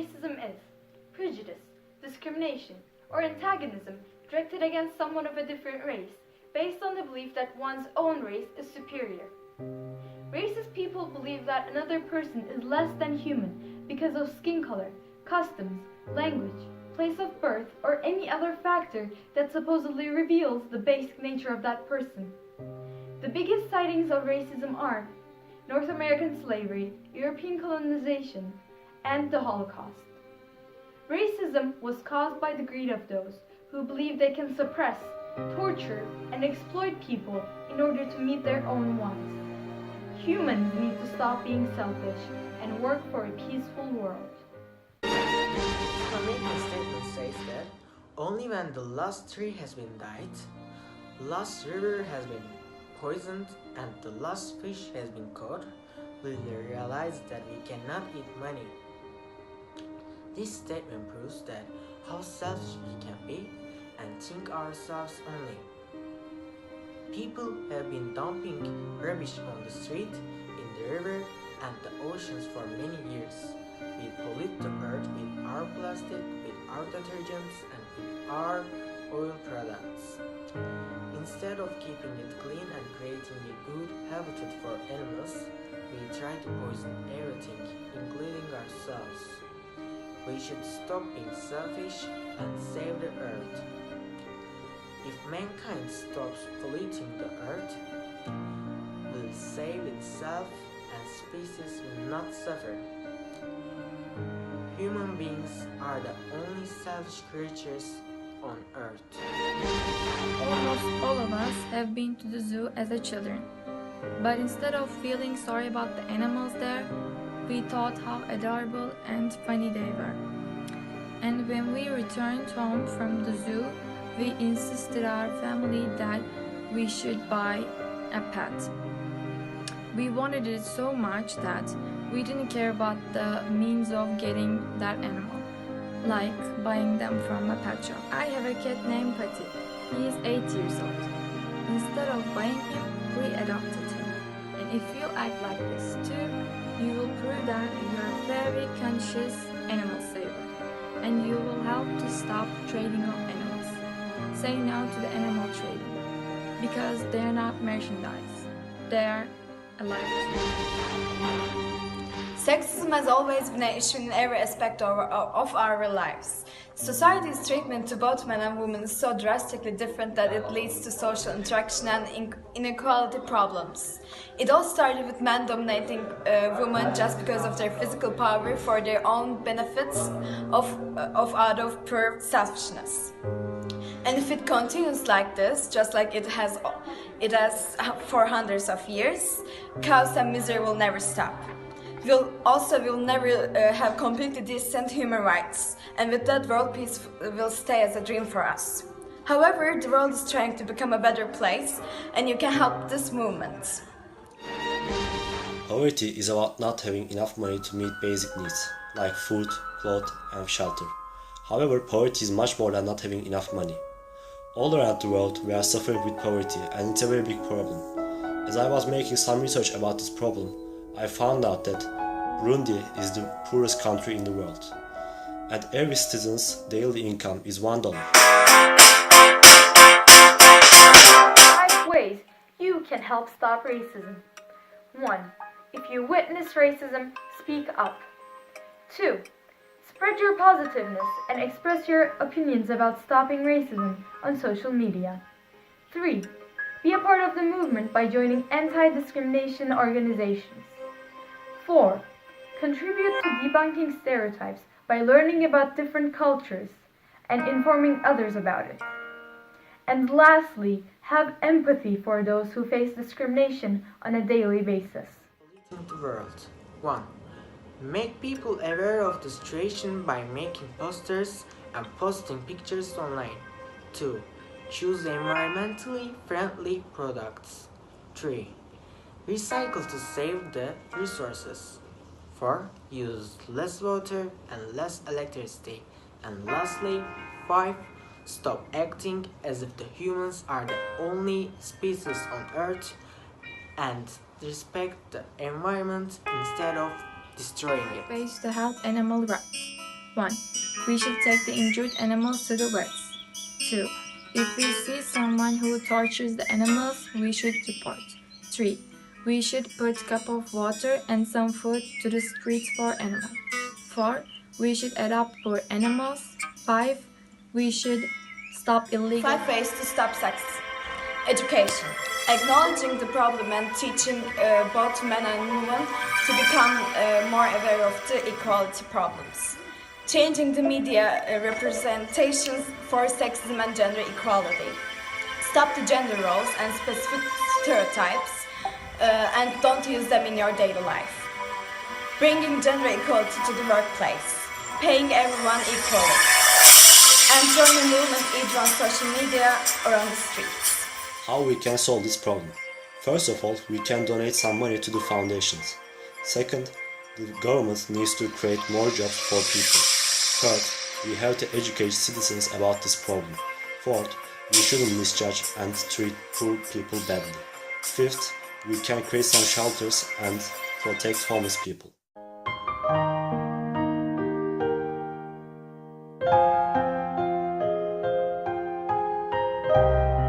racism is prejudice, discrimination, or antagonism directed against someone of a different race based on the belief that one's own race is superior. Racist people believe that another person is less than human because of skin color, customs, language, place of birth, or any other factor that supposedly reveals the basic nature of that person. The biggest sightings of racism are North American slavery, European colonization, and the Holocaust. Racism was caused by the greed of those who believe they can suppress, torture, and exploit people in order to meet their own wants. Humans need to stop being selfish and work for a peaceful world. The making statement says that only when the last tree has been died, last river has been poisoned, and the last fish has been caught, will we realize that we cannot eat money. This statement proves that how selfish we can be and think ourselves only. People have been dumping rubbish on the street, in the river, and the oceans for many years. We pollute the earth with our plastic, with our detergents, and with our oil products. Instead of keeping it clean and creating a good habitat for animals, we try to poison everything, including ourselves. We should stop being selfish and save the earth. If mankind stops polluting the earth, it will save itself and species will not suffer. Human beings are the only selfish creatures on earth. Almost all of us have been to the zoo as a children. But instead of feeling sorry about the animals there, we thought how adorable and funny they were. And when we returned home from the zoo, we insisted our family that we should buy a pet. We wanted it so much that we didn't care about the means of getting that animal, like buying them from a pet shop. I have a cat named Patty. He is 8 years old. Instead of buying him, we adopted him. And if you act like this too, you will prove that you are a very conscious animal saver, and you will help to stop trading of animals. Say no to the animal trading, because they are not merchandise. They are alive too. Sexism has always been an issue in every aspect of our lives. Society's treatment to both men and women is so drastically different that it leads to social interaction and inequality problems. It all started with men dominating women just because of their physical power for their own benefits out of pure selfishness. And if it continues like this, just like it has for hundreds of years, chaos and misery will never stop. We'll never have completely decent human rights, and with that, world peace will stay as a dream for us. However, the world is trying to become a better place, and you can help this movement. Poverty is about not having enough money to meet basic needs, like food, clothes, and shelter. However, poverty is much more than not having enough money. All around the world, we are suffering with poverty, and it's a very big problem. As I was making some research about this problem, I found out that Burundi is the poorest country in the world, and every citizen's daily income is $1. 5 ways you can help stop racism. 1. If you witness racism, speak up. 2. Spread your positiveness and express your opinions about stopping racism on social media. 3. Be a part of the movement by joining anti-discrimination organizations. 4. Contribute to debunking stereotypes by learning about different cultures and informing others about it. And lastly, have empathy for those who face discrimination on a daily basis. Polluting the world. 1. Make people aware of the situation by making posters and posting pictures online. 2. Choose environmentally friendly products. 3. Recycle to save the resources. 4. Use less water and less electricity. And lastly, 5. Stop acting as if the humans are the only species on Earth and respect the environment instead of destroying it. Ways to help animal rights. 1. We should take the injured animals to the vets. 2. If we see someone who tortures the animals, we should report. 3. We should put a cup of water and some food to the streets for animals. 4. We should adopt poor animals. 5. We should stop illegal... 5 ways to stop sexism. Education. Acknowledging the problem and teaching both men and women to become more aware of the equality problems. Changing the media representations for sexism and gender equality. Stop the gender roles and specific stereotypes and don't use them in your daily life. Bringing gender equality to the workplace. Paying everyone equally. And join the movement either on social media or on the streets. How we can solve this problem? First of all, we can donate some money to the foundations. Second, the government needs to create more jobs for people. Third, we have to educate citizens about this problem. Fourth, we shouldn't misjudge and treat poor people badly. Fifth, we can create some shelters and protect homeless people.